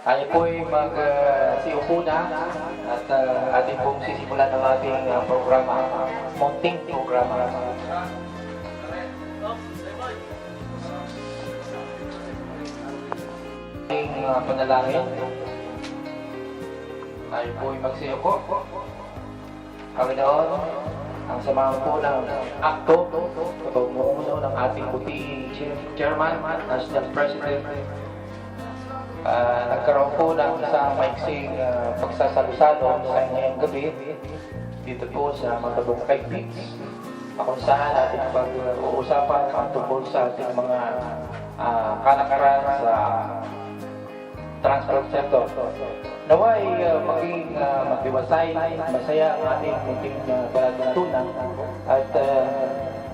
Tayo po ay mag-siupo na at ating pong sisimulan ng ating programa, munting programa. Ating panalangin. Tayo po ay mag-siupo. Panginoon, ang samahan po ng akto, pamumuno ng ating puting chairman, National President, nagkaroon po ng isang maiksing pagsasalo-salo sa ngayong gabi dito po sa Magabungkay Beach, kung saan ating pag-uusapan ang tungkol sa ating mga kalakaran sa transport sector. Naway maging magdiwasay, masaya ang ating munting balatuntunan at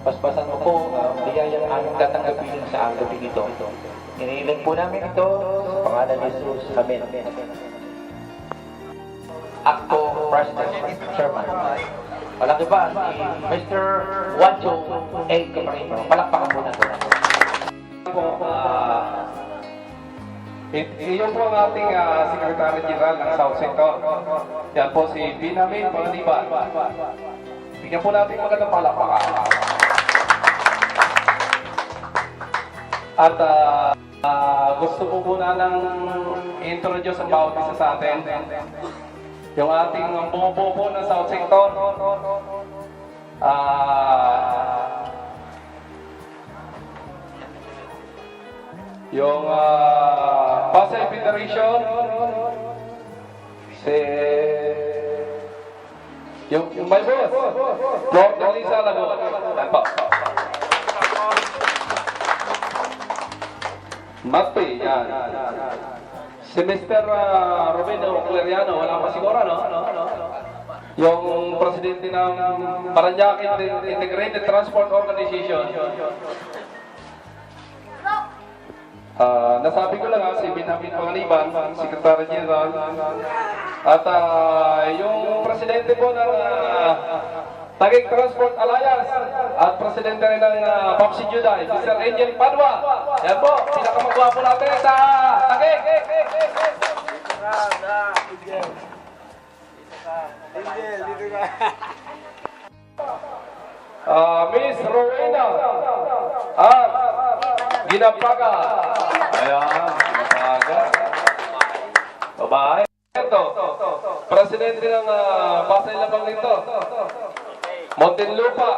paspasan mo po biyayang aming tatanggapin sa gabi ito. Iniilan po namin ito sa pangalan ni Jesus. Amen. Akto President Chairman. Walang iba si Mr. Wancho A. Camarino. Palakpakan po natin. Iyon po ang ating Secretary General ng South Sector. Yan po si Binamin Pangaliban. Bigyan po natin magandang palakpakan. At gusto po muna ng introduce ang bawat isa sa atin. Yung ating bumubuo po ng South Sector. Yung Pasay Federation, yung my boss, Lord Elisa Lago. Magpi, yan. Si Mr. Romero Clariano, wala pa siguro, no? Yung presidente ng Paranaque Integrated Transport Organization. Nasabi ko lang si Binamin Pangaliban, Secretary General, at yung presidente po ng Taguig Transport Alliance at presidente rin ng Popsi Juday, Mr. Angel Padua. Yan po, pinakamagwapo natin sa Taguig. Miss Rowena at Ginapaga. Ayan, Ginapaga. Babae. Ito, presidente ng Pasay Labang nito, Montenlupa.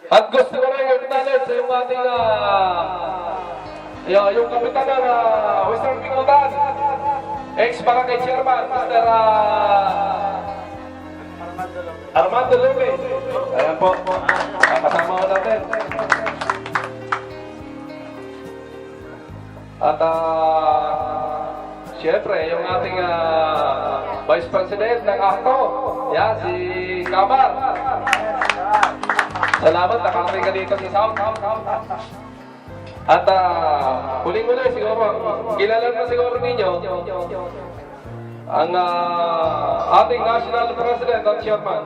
At gusto ko rin i-acknowledge sa yung ating yung kapitan ng Western Pingutan, ex-barangay chairman, Mr. Armando Lopez. Ayan po, kasama ko natin. At siyempre, yung ating Vice President ng ACTO, yan, si Kamar. Salamat, nakarating ka dito sa South. At huling-huli siguro, kilala na siguro ninyo ang ating National President at Chairman.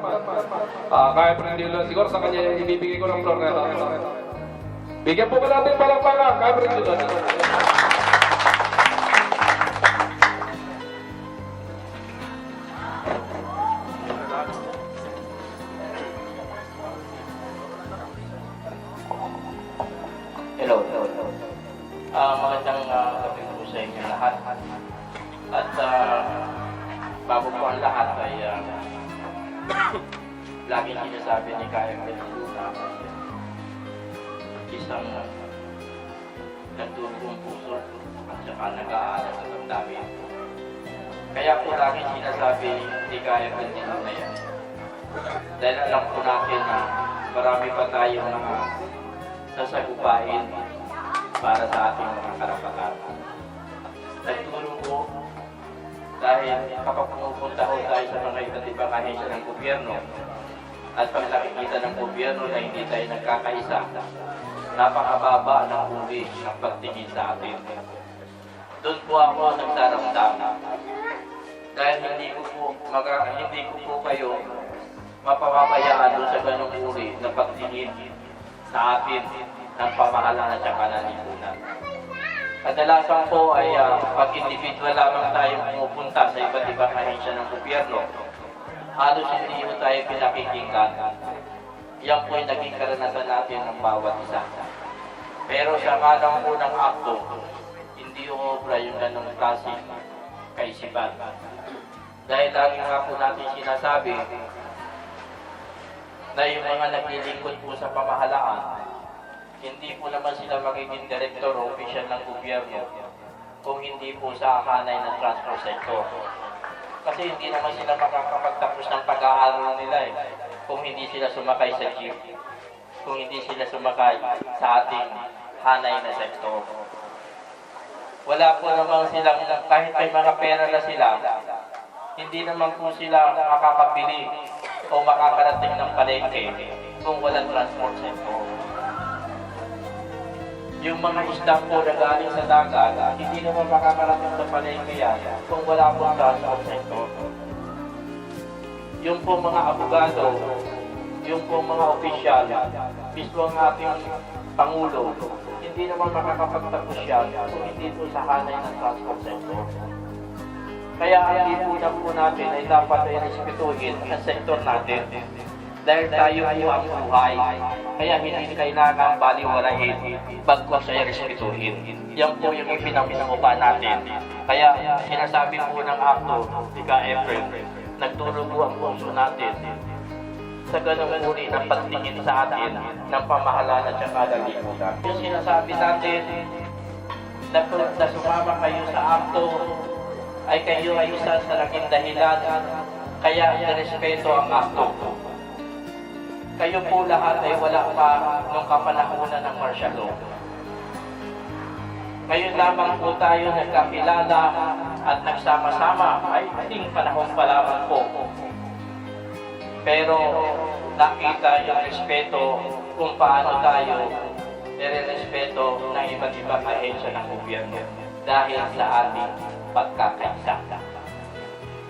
Kaya pa rin siguro sa kanya ibibigay ko ng floor na ito. Bigyan po ba natin palakpakan, kaya pa rin Hello. Magandang gabi po sa inyo lahat. At bago po ang lahat ay laging sinasabi ni Kaya Luna isang nagdurugong puso at saka nag-aalas sa damdamin. Kaya po laging sinasabi ni Kaya Luna yan. Dahil alam po natin na marami pa tayong mga sasagupain para sa ating mga karapatan. Nagtulong po dahil kapag pumupunta ho tayo sa mga iba't ibang ahensya ng gobyerno at pag nakikita ng gobyerno na hindi tayo nagkakaisa, napakababa ng uri ng pagtingin sa atin. Doon po ako nagdaramdam dahil hindi ko po kayo mapapabayaan doon sa ganung uri ng pagtingin sa atin ng pamahalaan at saka ng lipunan. Kadalasan po ay pag individual lamang tayo pumupunta sa iba't ibang ahensya ng gobyerno, halos hindi po tayo pinakikinggan. Yan po yung naging karanasan natin ng bawat isa. Pero sa ngalang unang akto, hindi obra yung ganong klase kaisipan. Dahil lagi nga po natin sinasabi na yung mga naglilingkod po sa pamahalaan, hindi po naman sila magiging direktor o opisyal ng gobyerno kung hindi po sa hanay ng transport sector. Kasi hindi naman sila makakapagtapos ng pag-aaral nila kung hindi sila sumakay sa jeep, kung hindi sila sumakay sa ating hanay na sektor. Wala po naman silang, kahit may mga pera na sila, hindi naman po sila makakabili o makakarating ng palengke kung walang transport sector. Yung mga isda po na galing sa dagat, hindi naman makakarating sa palengke yan kung wala po transport sector. Yung po mga abogado, yung po mga opisyal, mismo ang ating Pangulo, hindi naman makakapagtapos yan kung hindi po sa hanay ng transport sector. Kaya ang lipunan po natin ay dapat ay respetuhin ang sektor natin. Dahil tayo po ang buhay, kaya hindi kailangan baliwalain bagkos ay respetuhin. Yan po yung ipinamumupa natin. Kaya sinasabi po ng akto, April, nagturo po ang puso natin sa ganung uri ng pagtingin sa atin ng pamahalaan at saka ng lipunan. Yung sinasabi natin na sumama kayo sa akto ay kayo ay isa sa naging dahilan kaya nirespeto ang akto. Kayo po lahat ay wala pa nung kapanahunan ng martial law. Ngayon lamang po tayo nagkakilala at nagsama-sama ay ating panahon pa lamang po. Pero nakita yung respeto kung paano tayo nire-respeto ng iba't ibang ahensya ng gobyerno dahil sa ating pagkakaisa.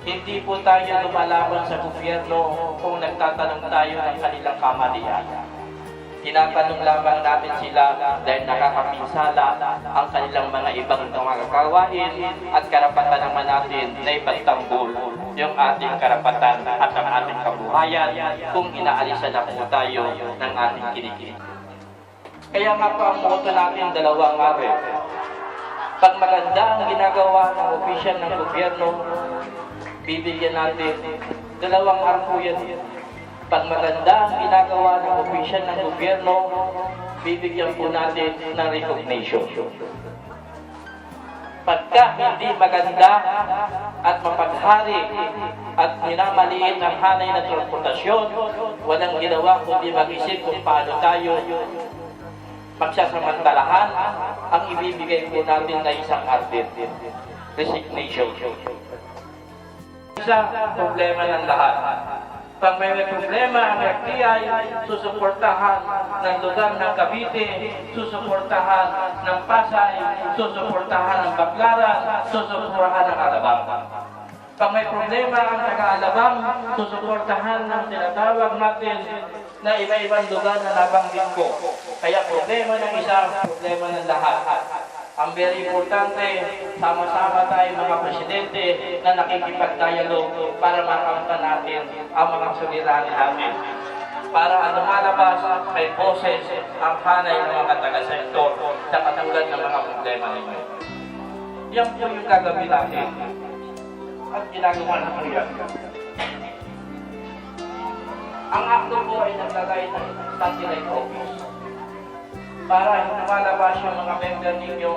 Hindi po tayo lumalaban sa gobyerno kung nagtatanong tayo ng kanilang kamalian. Tinatanong lamang natin sila dahil nakakapinsala ang kanilang mga ibang mga gawain at karapatan naman natin na ipagtanggol yung ating karapatan at ang ating kabuhayan kung inaalisan na po tayo ng ating kinikili. Kaya nga po ang moto natin dalawang araw. Pag maganda ang ginagawa ng opisyal ng gobyerno, bibigyan natin dalawang arko yan. Pag maganda ang ginagawa ng opisyal ng gobyerno, bibigyan po natin ng recognition. Pagka hindi maganda at mapaghari at minamaliit ang hanay na transportasyon, walang ginawa kundi mag-isip kung paano tayo magsasamantalahan ang ibibigay po natin na isang ardent resignation. Isang problema ng lahat. Pag may problema ang FTI, susuportahan ng lugar ng Cavite, susuportahan ng Pasay, susuportahan ng Baclaran, susuportahan ng Alabang. Pag may problema ang taga-Alabang, susuportahan ng tinatawag natin na iba-ibang lugar na nabanggit ko. Kaya problema ng isa, problema ng lahat. Ang very importante, sama-sama tayo mga presidente na nakikipag-dialogue para makamtan natin ang mga suliranin natin. Para ang lumalabas may boses ang hanay ng mga taga-sektor na katulad ng mga problema ninyo. Yan po yung gagawin natin. At ginagawa na po yan. Ang akto po ay naglagay ng satellite office. Para yung lumalabas yung mga member ninyo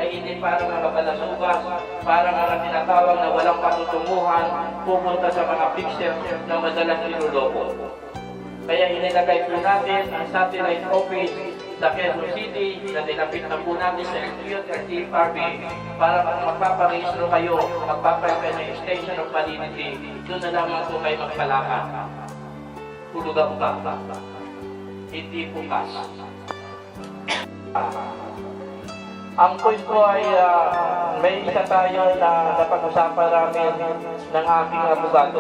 ay hindi para mga balasugas, para mga tinatawag na walang patutunguhan, pupunta sa mga pixel na madalang niloloko. Kaya inilagay po natin ang satellite office sa Quezon City na nilapit na po natin sa LTO at TFRB para kung magpaparehistro kayo, magpaparehistro ng Station of Validity, doon na lamang po kayo magpalakan. Hulugan ba? Hindi po kas. Ang point ko ay may isa tayo na napag-usapan namin ng aking abogado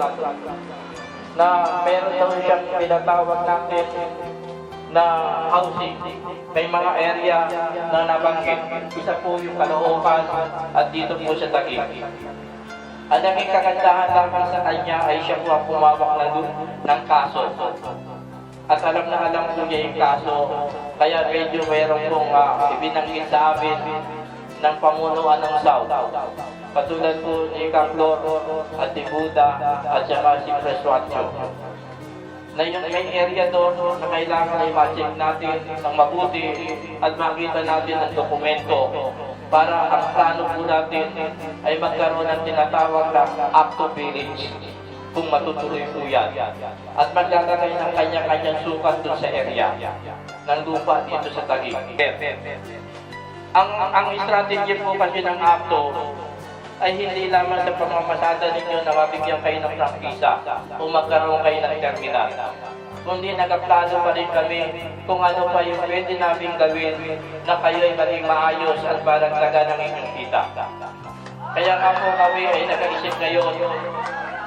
na meron daw siyang pinatawag natin na housing. May mga area na nabanggit. Isa po yung Caloocan at dito po sa Taguig. Ang naging kagandahan namin sa kanya ay siya po ang pumawak na doon ng kaso. At alam na alam po niya yung kaso, kaya medyo mayroon pong ibinanggit sa amin ng pamunuan ng South. Katulad po ni Kaklor at ni Buda at saka si Preswatcho. Na yung may area doon na kailangan ay ma-check natin ng mabuti at makita natin ang dokumento para ang plano po natin ay magkaroon ng tinatawag na Acto Village kung matutuloy po yan. At maglalagay ng kanya-kanyang sukat doon sa area ng lupa dito sa Taguig. Ang strategy po kasi ng Acto ay hindi lamang sa pamamasada ninyo na mabigyan kayo ng prangkisa o magkaroon kayo ng terminal. Kundi nagaplano pa rin kami kung ano pa yung pwede namin gawin na kayo ay maging maayos at baragdagan ng inyong kita. Kaya nga po kami ay nag-iisip ngayon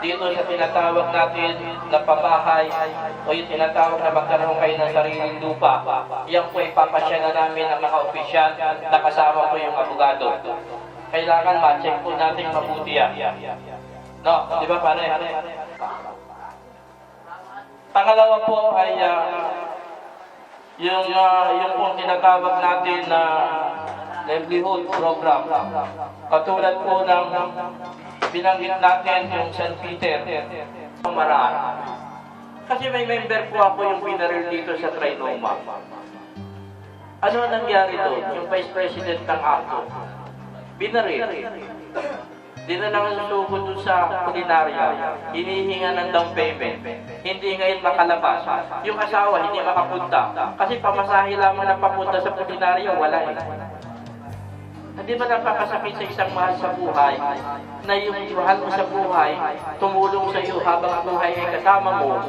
dito sa tinatawag natin na pabahay o yung tinatawag na magkaroon kayo ng sariling lupa. Yan po ipapasya na namin ang mga opisyal na kasama po yung abogado. Kailangan ma-check po natin mabuti yan. No, di ba pare? Pangalawa po ay yung pong tinatawag natin na livelihood program. Katulad po ng binanggit natin yung St. Peter, Maraan. Kasi may member po ako yung pinaril dito sa Trinoma. Ano nangyari doon? Yung Vice President ng Acto, binaril. Di na lang susugod doon sa kulinarya. Hinihinga ng down payment. Hindi ngayon makalabas. Yung asawa hindi makapunta. Kasi pamasahe lamang na papunta sa kulinarya, wala eh. Hindi ba napakasakit sa isang mahal sa buhay na yung mahal mo sa buhay tumulong sa iyo habang ang buhay ay kasama mo,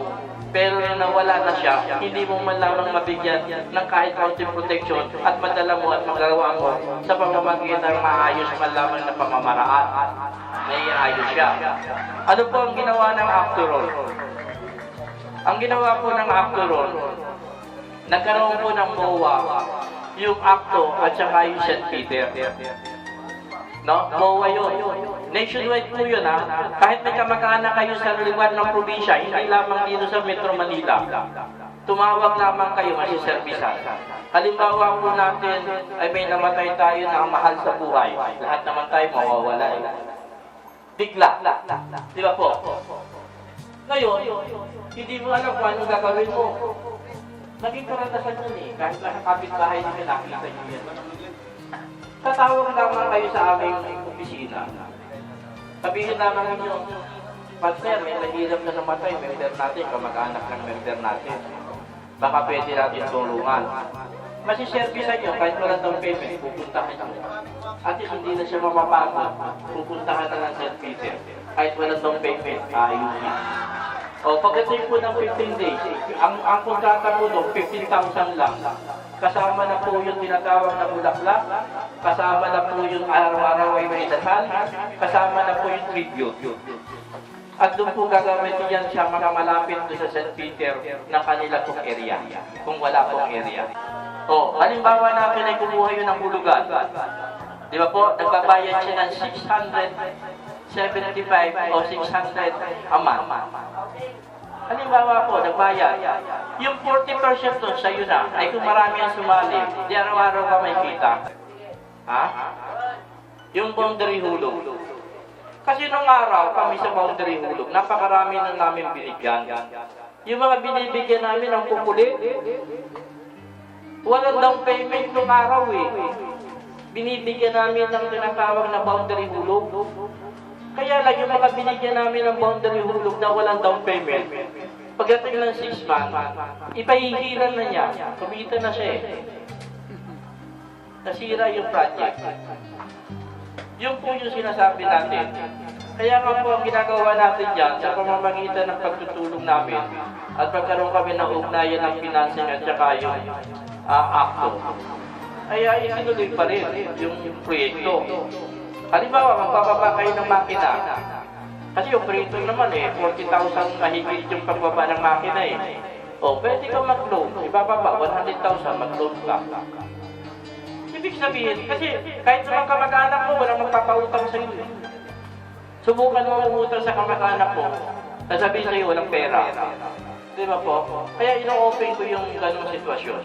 pero nawala na siya, hindi mo man lamang mabigyan ng kahit kaunting protection at madala mo at magagawa mo sa pamamagitan ng maayos man lamang na pamamaraan na iayos siya. Ano po ang ginawa ng Actorol? Ang ginawa po ng Actorol, nagkaroon po ng MOA, yung Acto at saka yung St. Peter. No? MOA yun. Nationwide po yun ha. Kahit may kamag-anak kayo sa lugar ng probinsya, hindi lamang dito sa Metro Manila. Tumawag lamang kayo masiservisan. Halimbawa po natin ay may namatay tayo na ang mahal sa buhay. Lahat naman tayo mawawala eh. Bigla. Di ba po? Ngayon, hindi mo alam kung anong gagawin mo. Naging karanasan yun eh. Kahit lang kapit-bahay namin, nakita nyo yan. Tatawag lamang kayo sa aming opisina. Sabihin naman ninyo, partner, may nahirap na namatay, member natin, kamag-anak ng member natin. Baka pwede natin tulungan. Masiservisan nyo, kahit walang down payment, pupuntahan nyo. At hindi na siya mapapagod, pupuntahan na ng St. Peter. Kahit walang down payment, ayusin. O, pagdating po ng 15 days, ang kontrata po doon, 15,000 lang. Kasama na po yung tinatawag na bulaklak, kasama na po yung araw-araw ay may dasal, kasama na po yung tribute. At doon po gagamitin yan siya makamalapit doon sa St. Peter ng kanila pong area, kung wala pong area. O, halimbawa natin ay kumuha yun ng hulugan. Di ba po, nagbabayad siya ng 675 o 600 a month. Halimbawa po, nagbayad. Yung 40% doon sa iyo na, ay kung marami ang sumali, di araw-araw ka may kita. Ha? Yung boundary hulog. Kasi nung araw, kami sa boundary hulog, napakarami na namin binigyan. Yung mga binibigyan namin ang kukulit, walang down payment nung araw eh. Binibigyan namin ng tinatawag na boundary hulog. Kaya lang yung mga binigyan namin ng boundary hulog na walang down payment, pagdating ng 6 months, ipahihiran na niya. Kumita na siya eh. Nasira yung project. Yung po yung sinasabi natin. Kaya nga po ang ginagawa natin dyan sa pamamagitan ng pagtutulong namin at pagkaroon kami ng ugnayan ng financing at saka yung Acto. Kaya isinuloy pa rin yung proyekto. Halimbawa, magpapaba kayo ng makina. Kasi operator naman eh, 40,000 mahigit yung pagbaba ng makina eh. O, pwede ka mag-loan. Ibababa, 100,000, mag-loan ka. Ibig sabihin, kasi kahit naman kamag-anak mo, walang magpapautang sa iyo. Subukan mo umutang sa kamag-anak mo, sasabihin sa'yo, walang pera. Di ba po? Kaya ino-open ko yung ganong sitwasyon.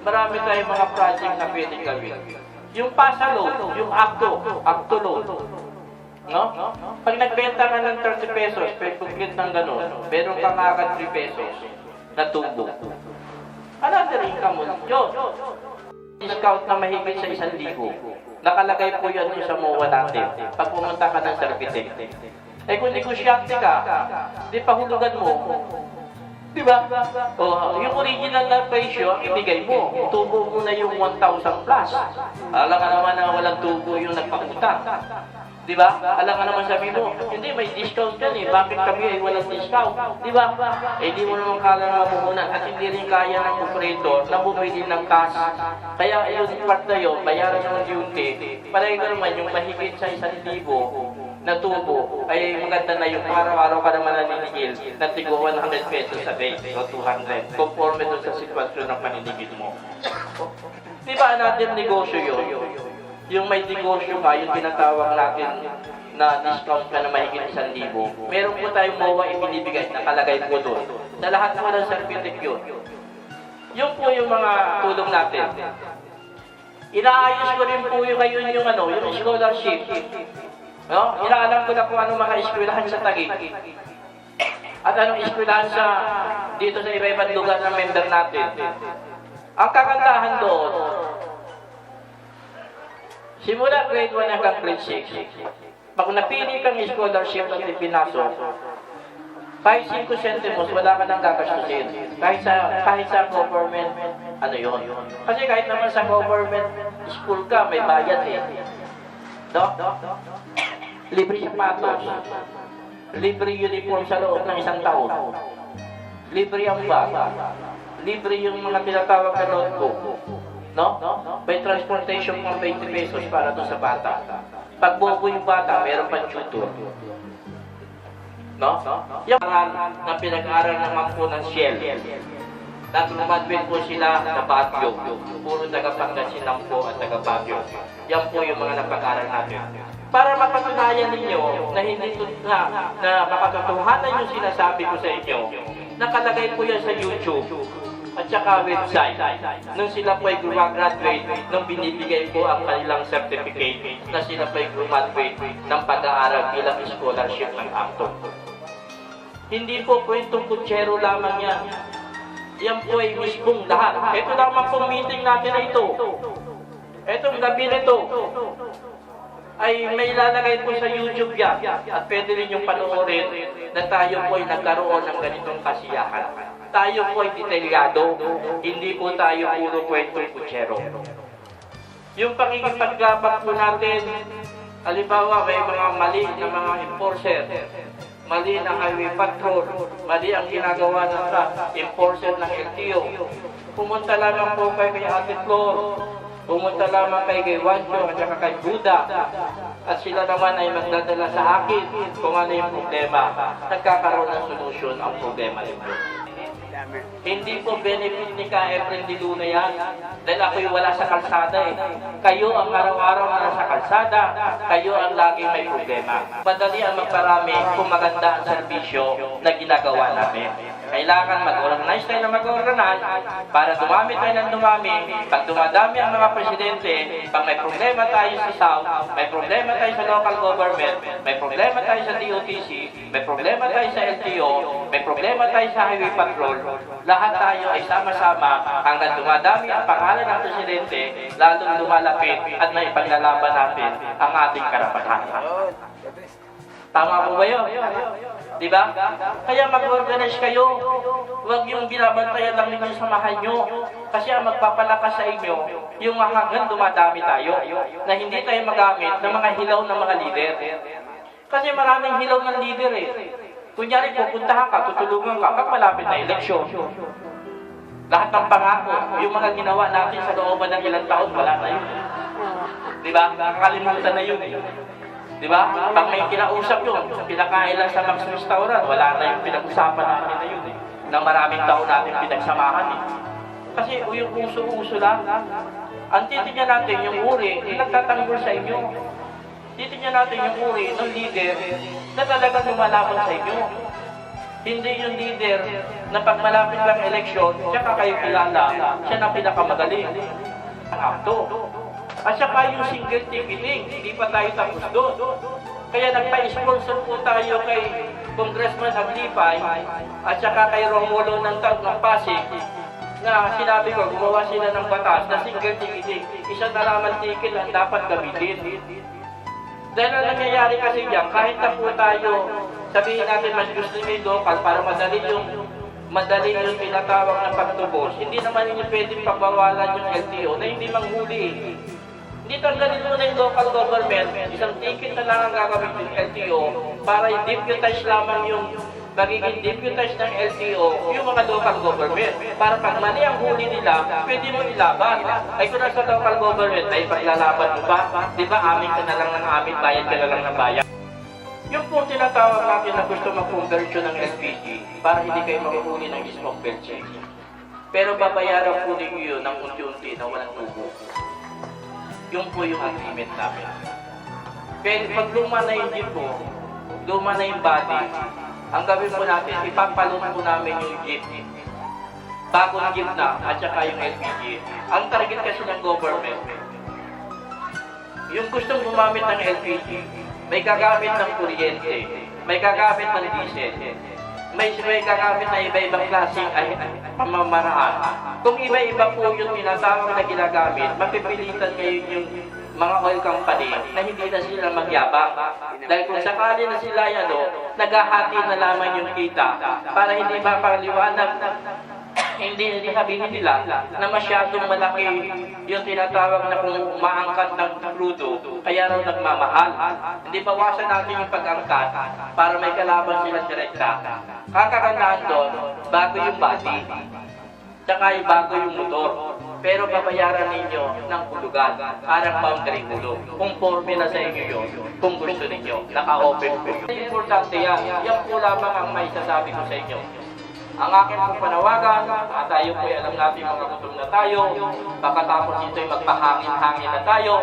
Marami tayong mga project na pwede gawin. Yung PASA loan, yung ACTO loan. No? Pag nagbenta ka ng 30 pesos, pwede complete ng gano'n, meron kang agad 3 pesos na tubo. Another income mo. Yun. Discount na mahigit sa 1,000. Nakalagay po yan sa MOA natin. Pag pumunta ka ng Servitec. Eh kung negosyante ka, di pahulugan mo. Di ba? O, yung original na presyo, ang ibigay mo. Tubo mo na yung 1,000 plus. Alam ka naman na walang tubo yung nagpakutang. Di ba? Alam ka naman sabi mo, hindi, may discount yan eh. Bakit kami ay walang discount? Di ba? Eh, di mo naman kala na mapuhunan. At hindi rin kaya ng operator na bumili ng cash. Kaya yung part na yun, bayaran ng duty. Para ikaw naman yung mahigit sa 1,000 na tubo, ay maganda na yung araw-araw ka naman naninigil na tigo 100 pesos a day o 200. Conforme doon sa sitwasyon ng paninigil mo. Di ba another negosyo yun? Yung may negosyo ka, yung tinatawag natin na discount ka na mahigit 1,000. Meron po tayong MOA ibinibigay, nakalagay po doon. Sa lahat po ng Servitec yun. Yun po yung mga tulong natin. Inaayos ko rin po yung ngayon yung scholarship. No? Inaalam ko na kung anong mga eskwelahan sa Taguig. At anong eskwelahan sa dito sa iba-ibang lugar ng member natin. Ang kagandahan doon, simula grade 1 hanggang grade 6, pag napili kang scholarship at ipinasok, 5-5 centimos, wala ka nang gagastusin. Kahit sa government, ano yun. Kasi kahit naman sa government school ka, may bayad eh. No? Libre sapatos. Libre uniform sa loob ng 1 taon. Libre ang bag. Libre yung mga tinatawag na notebook. No? May transportation pang 20 pesos para doon sa bata. Pag bobo yung bata, mayroon pang tutor. No? Yung aral na pinag-aral naman po ng Shell. Naglumadwin po sila na Baguio. Puro taga-Pangasinan po at taga-Baguio. Yan po yung mga napag-aral natin. Para mapatunayan ninyo na hindi na makatotohanan yung sinasabi ko sa inyo, nakalagay po yan sa YouTube at saka website. Nung sila po ay graduate, nung binibigay po ang kanilang certificate na sila po ay graduate ng pag-aaral bilang scholarship ng ACTO. Hindi po kwentong kutsero lamang yan. Yan po ay mismong lahat. Ito lamang pong meeting natin na ito. Itong gabi nito ay may lalagay po sa YouTube yan. At pwede rin yung panoorin na tayo po ay nagkaroon ng ganitong kasiyahan. Tayo po ay detalyado. Hindi po tayo puro kwentong kutsero. Yung pakikipaglabak po natin, halimbawa may mga mali na mga enforcer, mali ng highway patrol, mali ang ginagawa ng enforcer ng LTO. Pumunta lamang po kayo kay Ate Flor, pumunta lamang kay Wancho at saka kay Buda. At sila naman ay magdadala sa akin kung ano yung problema. Nagkakaroon ng solusyon ang problema nito. Hindi po benefit ni Ka-Efren de Luna yan. Dahil ako'y wala sa kalsada eh. Kayo ang araw-araw na nasa kalsada. Kayo ang laging may problema. Madali ang magparami kung maganda ang serbisyo na ginagawa namin. Kailangan mag-organize tayo na mag-organize para dumami tayo ng dumami. Pag dumadami ang mga presidente, pag may problema tayo sa South, may problema tayo sa local government, may problema tayo sa DOTC, may problema tayo sa LTO, may problema tayo sa highway patrol, lahat tayo ay sama-sama hanggang dumadami ang pangalan ng presidente, lalong lumalapit at naipaglalaban natin ang ating karapatan. Tama po ba yun? Diba? Kaya mag-organize kayo. Huwag yung binabantayan lang ninyo samahan nyo. Kasi ang magpapalakas sa inyo, yung hanggang dumadami tayo, na hindi tayo magamit ng mga hilaw ng mga leader. Kasi maraming hilaw ng leader eh. Kunyari, pupuntahan ka, tutulungan ka, pag malapit na eleksyon. Lahat ng pangako, yung mga ginawa natin sa looban ng ilang taon, wala na yun. Diba? Nakakalimutan na yun. Diba? Pag may kinausap yun, pinakain lang sa Max Restaurant, wala na yung pinag-usapan natin na yun eh. na maraming taon natin pinagsamahan eh. Kasi yung uso-uso lang. Ang titignan natin yung uri na nagtatanggol sa inyo. Titignan natin yung uri ng leader na talagang lumalaban sa inyo. Hindi yung leader na pag malapit lang eleksyon, siya kayo kilala, siya na pinakamagaling. Ang akto. At saka yung single ticketing, hindi pa tayo tapos doon. Kaya nagpa-sponsor po tayo kay Congressman Aglipay at saka kay Romulo ng Pasig na sinabi ko, gumawa sila ng batas na single ticketing. Isa na lamang ticket ang dapat gamitin. Dahil ang nangyayari kasi diyan, kahit na po tayo, sabihin natin mas gusto nyo yung local para madali yung tinatawag na pagtubos, hindi naman ninyo pwedeng pagbawalan yung LTO na hindi manghuli. Hindi tanggalin mo na yung local government, isang ticket na lang ang gagawin ng LTO para i-deputize lamang yung magiging deputize ng LTO yung mga local government. Para pag mali ang huli nila, pwede mo ilaban. Ay kung nasa local government, ay paglalaban mo ba? Di ba amin ka na lang ng amin, bayad ka na lang ng bayad? Yung po tinatawag natin na gusto mag-conversion ng LPG para hindi kayo makuhuli ng smoke belching. Pero babayaran po ninyo yun ng unti-unti na walang tubo. Yung po yung agreement namin. Pero pag luma na yung jeep po, luma na yung body, ang gawin po natin, ipapalun po namin yung jeep. Bagong jeep na, at saka yung LPG. Ang target kasi ng government, yung gustong gumamit ng LPG, may gagamit ng kuryente, may gagamit ng diesel, may gagamit na iba-ibang klaseng pamamaraan. Kung iba-iba po yung tinatawag na ginagamit, mapipilitan ngayon yung mga oil company na hindi na sila magyabang. Dahil kung sakali na sila naghahati na lamang yung kita para hindi mapaliwanag, hindi sabihin nila na masyadong malaki yung tinatawag na kung maangkat ng crudo, kaya raw nagmamahal. Hindi bawasan natin yung pag-angkat para may kalaban sila direkta. Kakagandaan doon, bago yung body, tsaka bago yung motor. Pero babayaran ninyo ng hulugan, parang boundary hulog. Kung forme na sa inyo yun, kung gusto ninyo, naka-open po yun. Importante yan. Yan po lamang ang may sasabi ko sa inyo. Ang aking pong panawagan, tayo po alam natin magkagutom na tayo, pagkatapos ito'y magpahangin-hangin na tayo.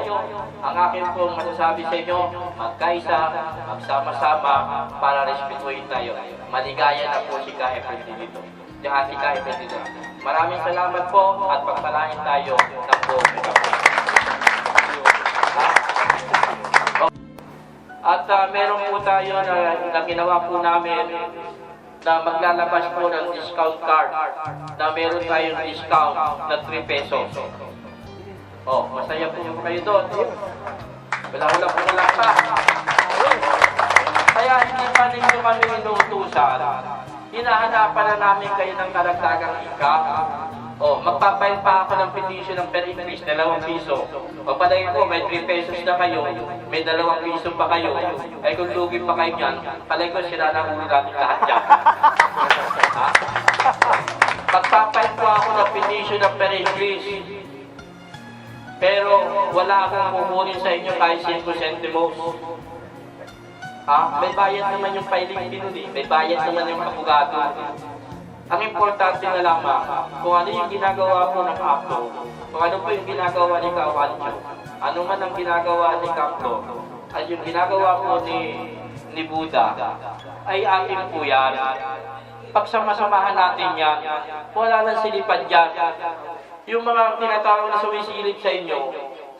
Ang aking pong masasabi sa inyo, magkaisa, magsama-sama para respetuhin tayo. Maligaya na po si Ka Efren dito. Diyan si Ka Efren dito. Maraming salamat po at pagpalain tayo ng buong Pilipinas. At meron po tayo na ginawa po namin na maglalabas po ng discount card na meron tayong discount na 3 pesos. Oh, masaya po kayo doon. Wala po lang pa. Kaya hindi pa ninyo kami inuutusan. Hinahanapan na namin kayo ng karagdagang ika. Oh, magpapail pa ako ng petition ng per increase, 2 piso. O palagi ko, may 3 pesos na kayo, may 2 piso pa kayo. Ay kung lugi pa kayo dyan, palagi ko sila na ulo natin lahat dyan. Ha? Magpapail po ako ng petition ng per increase. Pero wala akong kukunin sa inyo kahit 5 centimos. Ha? May bayad naman yung filing pinuli, may bayad naman yung abogado. Ang importante na lamang, kung ano yung ginagawa po ng APLO, kung ano po yung ginagawa ni Kawancho, ano man ang ginagawa ni Kaplo, at yung ginagawa po ni Buddha, ay atin po yan. Pagsamasamahan natin yan, wala nang silipad yan. Yung mga tinatawag na sumisilip sa inyo,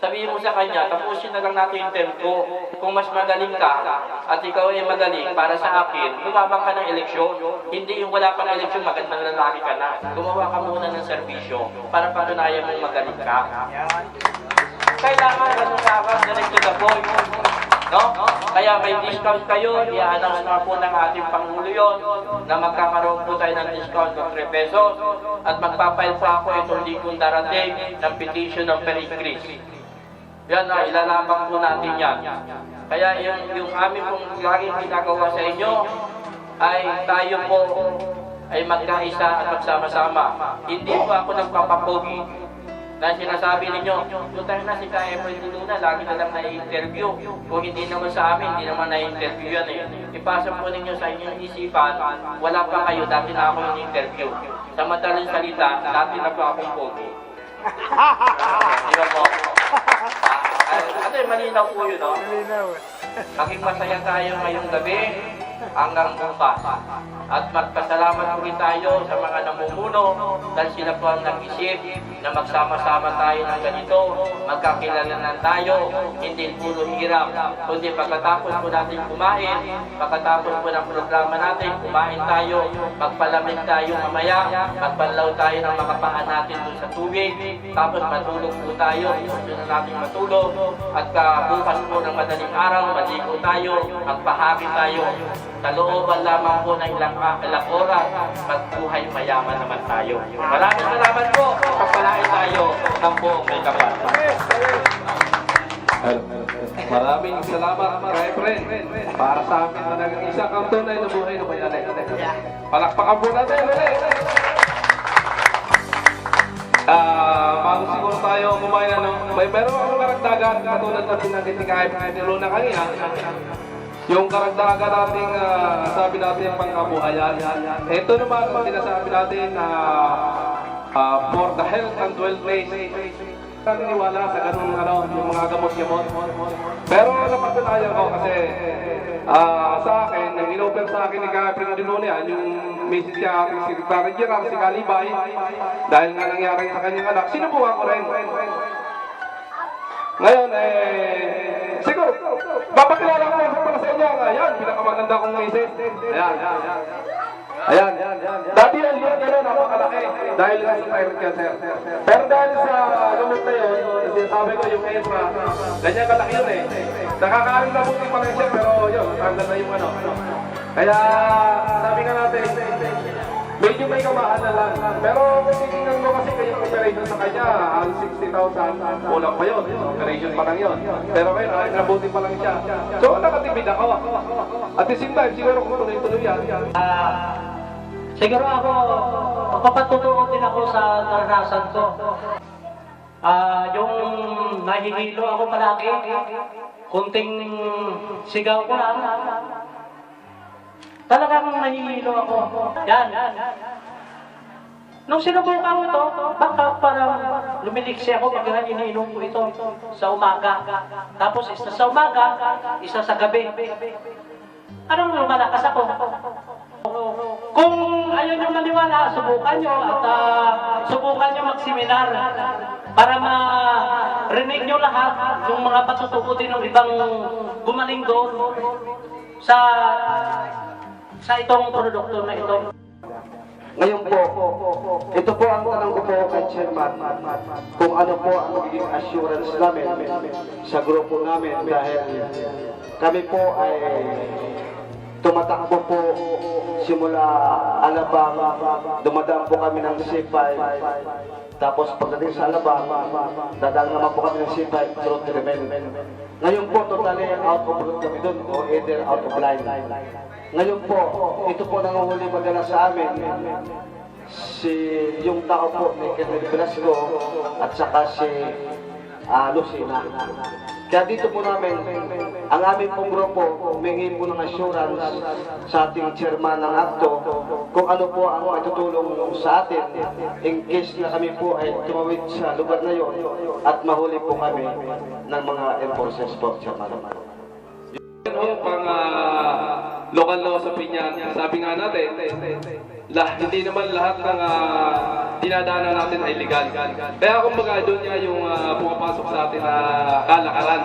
sabihin mo sa kanya, tapusin na lang natin yung tempo. Kung mas magaling ka, at ikaw ay magaling, para sa akin, lumabang ka ng eleksyon. Hindi yung wala pang eleksyon, magandang lalaki ka na. Gumawa ka muna ng serbisyo, para patunayan mong magaling ka. Kailangan ganun ka, direct to the point. No? Kaya may discount kayo, i-announce na po ng ating Pangulo yun, na magkakaroon po tayo ng discount ng 3 pesos, at magpapail pa ako itong linkong darating ng petition ng per increase. Yan na, ilalabang po natin yan. Kaya yung amin pong laging ginagawa sa inyo, ay tayo po ay magkaisa at magsama-sama. Hindi po ako nagpapapogi. na sinasabi ninyo, tayo na si Ka Efren de Luna, lagi na lang na-interview. Kung hindi naman sa amin, hindi naman na-interview yan eh. Ipasa po ninyo sa inyong isipan, wala pa kayo, dati na ako yung interview. Sa madaling salita, dati na pa akong pogi. Di ba po? Ano malinaw po yun, no? Maging masaya tayo ngayong gabi hanggang bukas. At magpasalamat po rin tayo sa mga namumuno dahil sila po ang nag-isip na magsama-sama tayo ng ganito, magkakilalanan tayo, hindi puro hirap, kundi pagkatapos po natin kumain, pagkatapos po ng programa natin, kumain tayo, magpalamig tayo mamaya, magpanlaw tayo ng mga paa natin doon sa tubig, tapos matulog po tayo, gusto na natin matulog, at bukas po ng madaling araw, maligo tayo, magpahagi tayo, sa looban lamang po ng ilang oras, magbuhay mayaman naman tayo. Maraming salamat po. Pagpalain tayo ng buong may kapal. Maraming salamat, Ka Efren. Para sa amin na nag-isa kang tunay na buhay na bayani. Palakpakan po natin. Bago siguro tayo kumain, meron akong karagdagan katulad na pinagit ni Ka Efren de Luna kanina. Yung karagdagan nating sabi natin pangkabuhayan. Ito naman ang sinasabi natin na for the health and welfare. Naniniwala sa ganun yung mga gamot-gamot. Pero napatunayan ko kasi sa akin, nang in-open sa akin ni Ka Efren de Luna yung message siya ating Secretary General, si Kalibay, dahil nga nangyari sa kanyang anak, sinubukan ko rin. Ngayon, siguro, papakilala ko para sa inyo. Ayan, pinakamaganda kong misis. Ayan. Dati yan, gano'n, napakalaki. Dahil sa thyroid cancer. Pero dahil sa gamot na yun, sabi ko yung Ezra, ganyan kalaki yun eh. Nakakain na buti pa rin siya, pero yun, tanggal na yung ano. Kaya, sabi nga natin, medyo may kamahal na lang. Pero kung titingnan mo kasi kayong operation sa kanya, ang 60,000, kulang pa yun. Operation pa lang yun. Pero ngayon, nabuti pa lang siya. So, nakatipid ako. At the same time, siguro kung tuloy-tuloy yan. Siguro ako, magpapatutuo din ako sa naranasan ko. Yung nahihilo ako palagi, kunting sigaw ko lang. Talagang nahihilo ako. Yan. Nung sinubukan ko ito, baka parang lumiliksi ako pag iniinom ko ito sa umaga. Tapos isa sa umaga, isa sa gabi. Anong lumalakas ako? Kung ayaw nyo maniwala, subukan nyo at subukan nyo mag-seminar para ma-rinig nyo lahat ng mga patutukutin ng ibang gumaling doon sa itong produkto na ito. Ngayon po, ito po ang tanong ko po kay Chairman, kung ano po ang magiging assurance namin sa grupo namin dahil kami po ay tumatakbo po simula Alabang, dumadaan po kami ng C5, tapos pagdating sa Alabang, dadaan naman po kami ng C5 through Tremel. Ngayon po, totally out of route kami doon o either out of line. Ngayon po, ito po nanguhuli magana sa amin, yung tao po ni Kenneth Velasco at saka si Lucina. Kaya dito po namin, ang aming pong grupo, humingi po ng assurance sa ating chairman ng ACTO kung ano po ang itutulong sa atin in case na kami po ay tumawid sa lugar na yon at mahuli po kami ng mga enforcers po, chairman. Yun pang local law sa Piñan, sabi nga natin, hindi naman lahat ng dinadaanan natin ay legal. Kaya kumbaga doon nga yung pumapasok sa atin na kalakaran.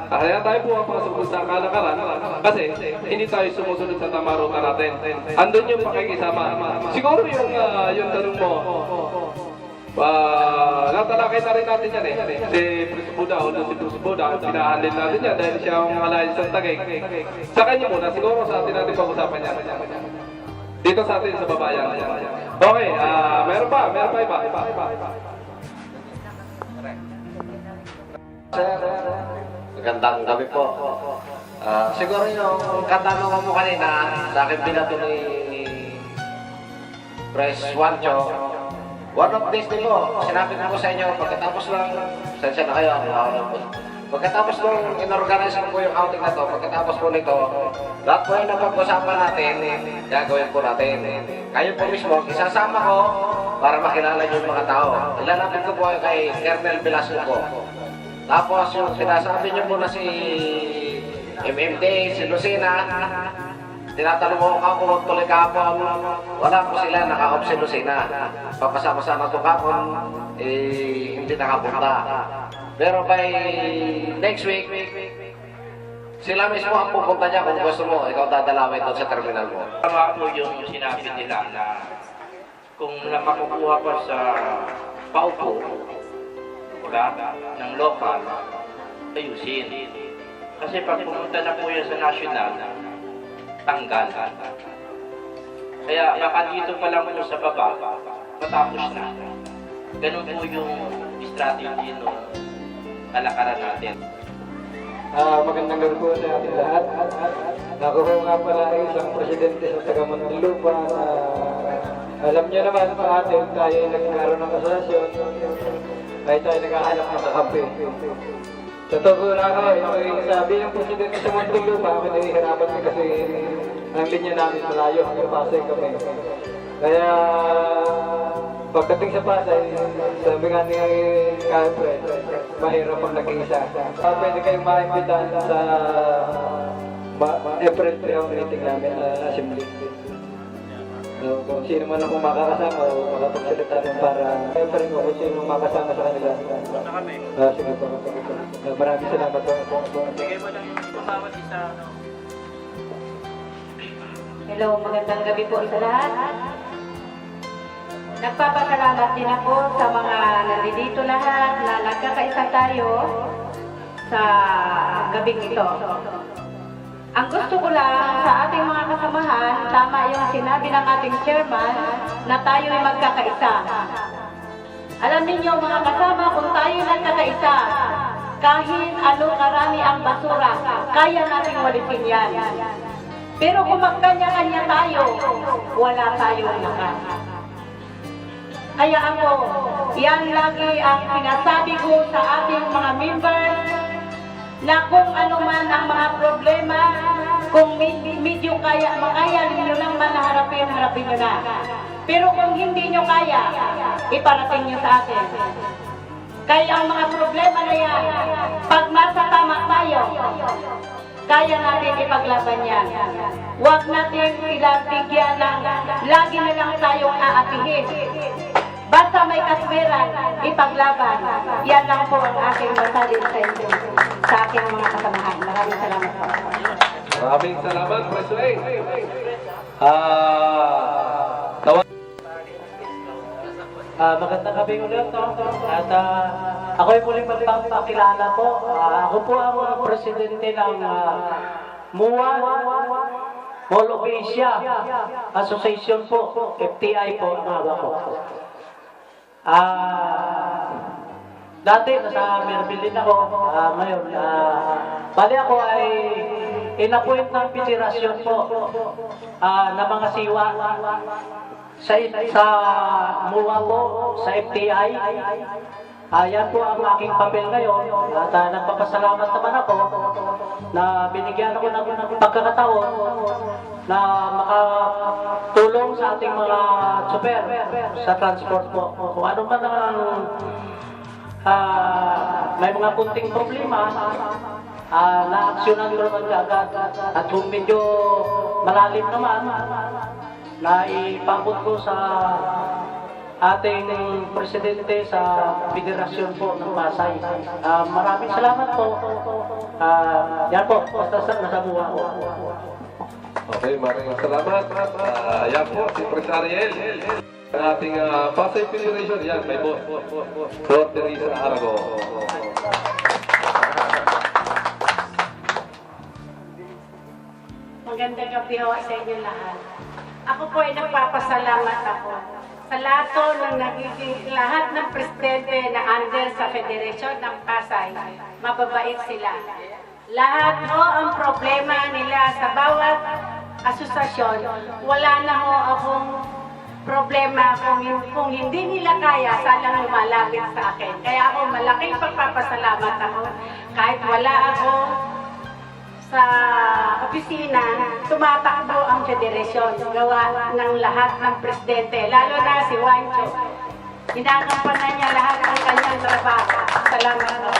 Kaya tayo pumapasok sa kalakaran kasi hindi tayo sumusunod sa tamang ruta natin. Andun yung pakikisama. Siguro yung tanong mo, natalakay na rin natin yan eh. Si Prince Buda, si Prince Buda, pinahalin natin yan dahil siya ang alayan sa Taguig. Sa kanya muna, siguro sa atin natin pag-usapan yan. Dito sa atin sa babayan. Okay, meron pa iba. Sir, magandang gabi po. Siguro yung katanungan mo kanina, sa akin binato ni Press Juancho, One of these din po, sinabi ko po sa inyo, pagkatapos lang, sensya na kayo, pagkatapos nung inorganize ko po yung outing na to, pagkatapos po nito, lahat po yung napag-usapan natin, gagawin po natin. Kayo po mismo, isasama ko para makilala niyo yung mga tao. Ilalapit ko po kay Colonel Velasco po. Tapos yung sinasabi niyo po na si MMD, si Lucina, tinatanong mo ako tuloy kahapon, wala po sila, naka-off si Lucina. Papasama sana ito kahapon, hindi nakapunta. Pero by next week, sila mismo ang pupunta niya kung gusto mo, ikaw dadalawin doon sa terminal mo. Tama po yung sinabi nila na kung napakukuha pa sa paupo, ng local, ayusin. Kasi pag pumunta na po yan sa national, tanggal. Kaya baka dito pa lang po sa baba, matapos na. Ganun po yung strategy nung kalakaran natin. Magandang gabi po sa ating lahat. Ako po nga pala ay isang presidente sa taga Muntinlupa na alam niyo naman sa atin, tayo ay nagkaroon ng asosasyon, ay tayo naghahanap ng kakampi. Sa totoo lang ako, sabi ng presidente sa Muntinlupa, ako nahihirapan din kasi ang linya namin malayo, hanggang Pasay kami. Kaya pagdating sa Pasay, sabi nga ni Alfred, mahirap ang nag-iisa. Pwede kayong maimbitahan sa April 3 ang meeting namin na assembly. So, kung sino man ako makakasama o makapagsalita nun para April ko kung sino makakasama sa kanila. Sige po. Maraming salamat po. Sige mo lang yung bawat isa. Hello, magandang gabi po sa lahat. Nagpapasalamat din ako sa mga nandito lahat na nagkakaisa tayo sa gabing ito. Ang gusto ko lang sa ating mga kasamahan, tama yung sinabi ng ating chairman na tayo ay magkakaisa. Alam ninyo mga kasama, kung tayo nagkakaisa, kahit ano karami ang basura, kaya nating walisin yan. Pero kung magkanya-kanya tayo, wala tayong lakas. Kaya ako, yan lagi ang sinasabi ko sa ating mga members na kung ano man ang mga problema, kung medyo makaya ninyo lang man harapin nyo na. Pero kung hindi nyo kaya, iparating nyo sa atin. Kaya ang mga problema na yan, pag nasa tama tayo, kaya natin ipaglaban yan. Huwag natin silang bigyan ng lagi na lang tayong aapihin. Basta may kasmeran, ipaglaban. Yan lang po ang aking masabi sa inyo, sa aking mga kasamahan. Maraming salamat po. Maraming salamat, President. Magandang gabi ulit. At ako ay muling magpapakilala po. Ako po ang presidente ng MUA, Mall of Asia Association po, FTI po ang hawak ko. Dati nasa Merville din ako, ngayon, bali ako ay in-appoint ng federasyon po na mga siwa sa MUA po, sa FTI. Yan po ang aking papel ngayon at nagpapasalamat naman ako na binigyan ako ng pagkakataon na makatulong sa ating mga super sa transport po. Kung ano man ang may mga kunting problema, na-aksyonan ko naman agad. At kung medyo malalim naman, na ipabot ko sa ating presidente sa federasyon po ng Pasay. Maraming salamat po. Yan po, basta nasa MUA po. Okay, maraming salamat. Yan po, si Pres Ariel. Ang ating Pasay Federation, yan, may boss. Sir Teresa Arago. Magandang gabi ho sa inyo lahat. Ako po ay nagpapasalamat ako sa lahat ng nagiging lahat ng presidente na under sa Federation ng Pasay. Mababait sila. Lahat ho ang problema nila sa bawat asosasyon, wala na ho akong problema kung hindi nila kaya, sana lumalapit sa akin. Kaya ako malaking pagpapasalamat ako. Kahit wala ako sa opisina, tumatakbo ang federasyon. Gawa ng lahat ng presidente, lalo na si Juancho. Inagampanan niya lahat ng kanyang trabaho. Salamat po.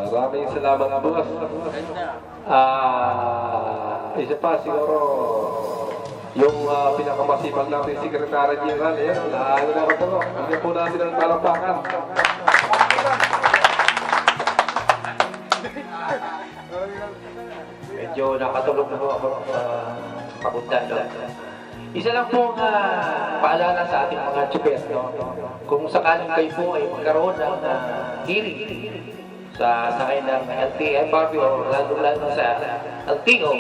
Maraming salamat, boss. Isa pa siguro yung pinakamasipag natin Secretary General, ano na ito, hindi po natin ang talampakan. Medyo nakatulog na po ako papunta doon. Isa lang po paalala sa ating mga tsuper, no? Kung sakaling kayo po ay magkaroon ng hearing sa sakay ng LTFRB o lalo sa LTO,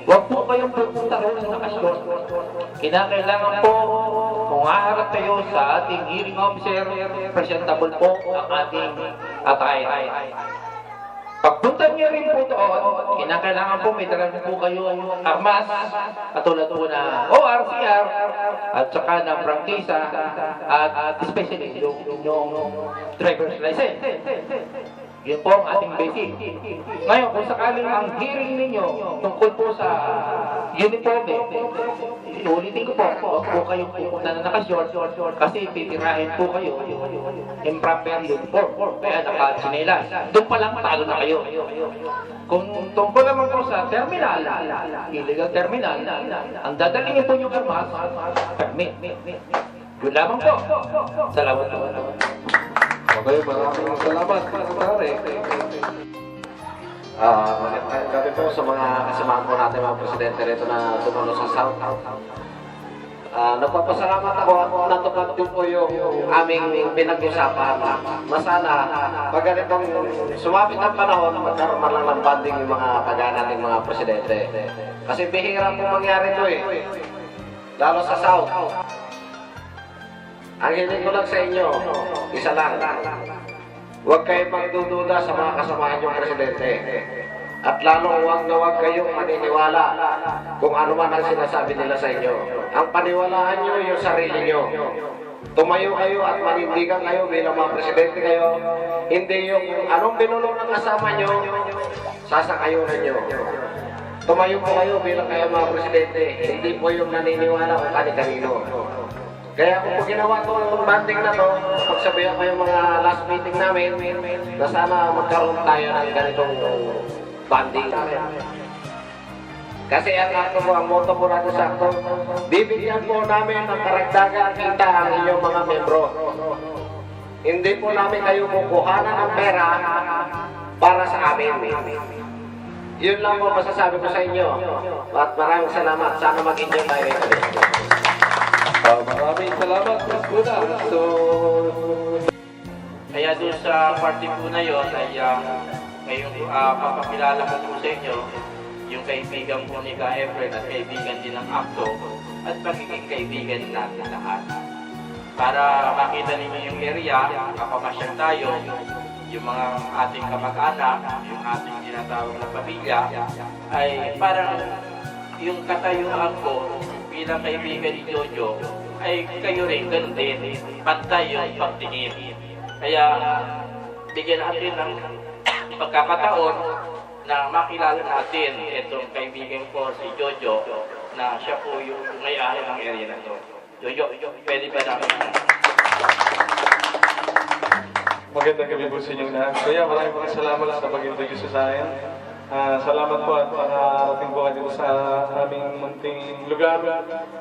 huwag po kayong pupunta rin ng nakasyon. Kinakailangan po kung haharap kayo sa ating hearing officer, presentable po ang ating attire. Pagpunta niyo rin po doon, kinakailangan po may dala po kayo ang armas, katulad po na ORCR, at saka ng prangkisa, at especially yung driver's license. Yun po ang ating basic. Ngayon, kung sakaling ang hearing ninyo tungkol po sa uniforme, ulitin ko po, huwag po kayong pupunta na naka-short kasi titirahin po kayo improper uniform, kaya naka-chinelas. Doon pa lang talo na kayo. Kung tungkol naman po sa terminal, illegal terminal, ang dadalingin po yung armas, permit. Yun lamang po. Salamat po. Okay, maraming salamat, Secretary. Magandang gabi po sa mga kasamahan po natin mga presidente rito na tumulong sa South. Nagpapasalamat ako at natupad din po yung aming pinag-usapan na sana pag ganitong sumapit ang panahon, magkaroon man lang ng banding yung mga kagaya nating mga presidente. Kasi bihira po mangyari ito lalo sa South. Ang hiling ko lang sa inyo, isa lang. Huwag kayong magdududa sa mga kasamahan niyong presidente. At lalo huwag na huwag kayong maniniwala kung ano man ang sinasabi nila sa inyo. Ang paniwalaan niyo yung sarili niyo. Tumayo kayo at manindigan kayo bilang mga presidente kayo. Hindi yung anong binulong ng kasama niyo, sasakayunan niyo. Tumayo po kayo bilang kayo mga presidente. Hindi po yung naniniwala kung kani-kanino. Kaya kung ginawa itong banding na to, pagsabihan ko yung mga last meeting namin na sana magkaroon tayo ng ganitong banding. Kasi ang ato po, ang motto po natin sa ato, bibigyan po namin ng karagdagan kita ang inyong mga membro. Hindi po namin kayo kukuhanan ng pera para sa amin. Yun lang po masasabi ko sa inyo. At maraming salamat. Sana mag-enjoy tayo rin. Maraming salamat, Mas Buda. So, Kaya doon sa party po na yun ay ngayong papakilala ko po sa inyo yung kaibigan po ni Ka Efren at kaibigan din ng ACTO at magiging kaibigan din natin lahat. Para makita ninyo yung area, kapamasyal tayo, yung mga ating kamag-anak, yung ating tinatawag na pamilya, ay parang yung katayuan ko bilang kaibigan ni Jojo, ay kayo rin, ganun din, pantay yung pagtingin. Kaya, bigyan natin ng pagkakataon na makilala natin itong kaibigan ko si Jojo, na siya po yung may-ari ng area na ito. Jojo, pwede ba namin? Magandang gabi po sa inyo lahat. Kaya maraming salamat sa pag-introduce sa akin. Salamat po at nakarating po kayo dito sa aming munting lugar.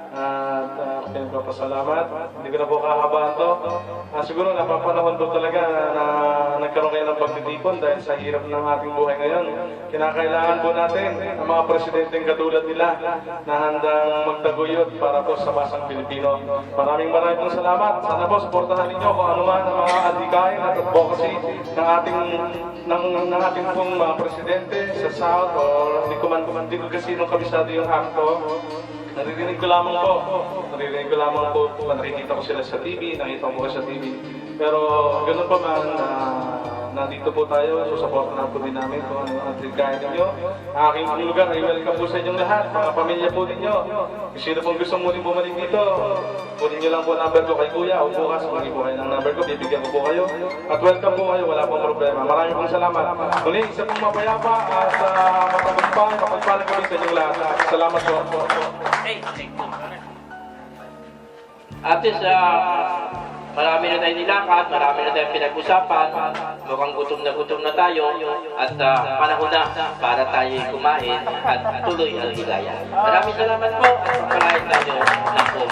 At pinagpapasalamat. Hindi ko na po kahabaan to. Siguro napapanahon po talaga na nagkaroon kayo ng pagtitipon dahil sa hirap ng ating buhay ngayon. Kinakailangan po natin ang mga presidenteng katulad nila na handang magtaguyod para po sa basang Pilipino. Maraming pong salamat. Sana po suportahan ninyo kung ano man ang mga adhikain at advocacy ng ating pong mga presidente sa South or hindi ko kasi nung kabisado yung ACTO. Naririnig ko lamang po, nakikita ko sila sa TV, nakita ko sa TV. Pero ganoon pa man, nandito po tayo, susuporta na po din namin kung ano ang tingkain ninyo. Aking lugar ay welcome po sa inyong lahat, mga pamilya po ninyo. Kung sino pong gusto muling bumalik dito, kunin nyo lang po number ko kay Kuya o bukas, kunin po kayo ng number ko, bibigyan ko po kayo. At welcome po kayo, wala pong problema. Maraming pong salamat. Muli, isa pong mapayapa at mapagpalang kami sa inyong lahat. Salamat po. Ate, marami na tayong nilakad, marami na tayong pinag-usapan, mukhang gutom na tayo, at panahon na para tayo kumain at tuloy ang ligaya. Maraming salamat po at pagpalain tayo ng po.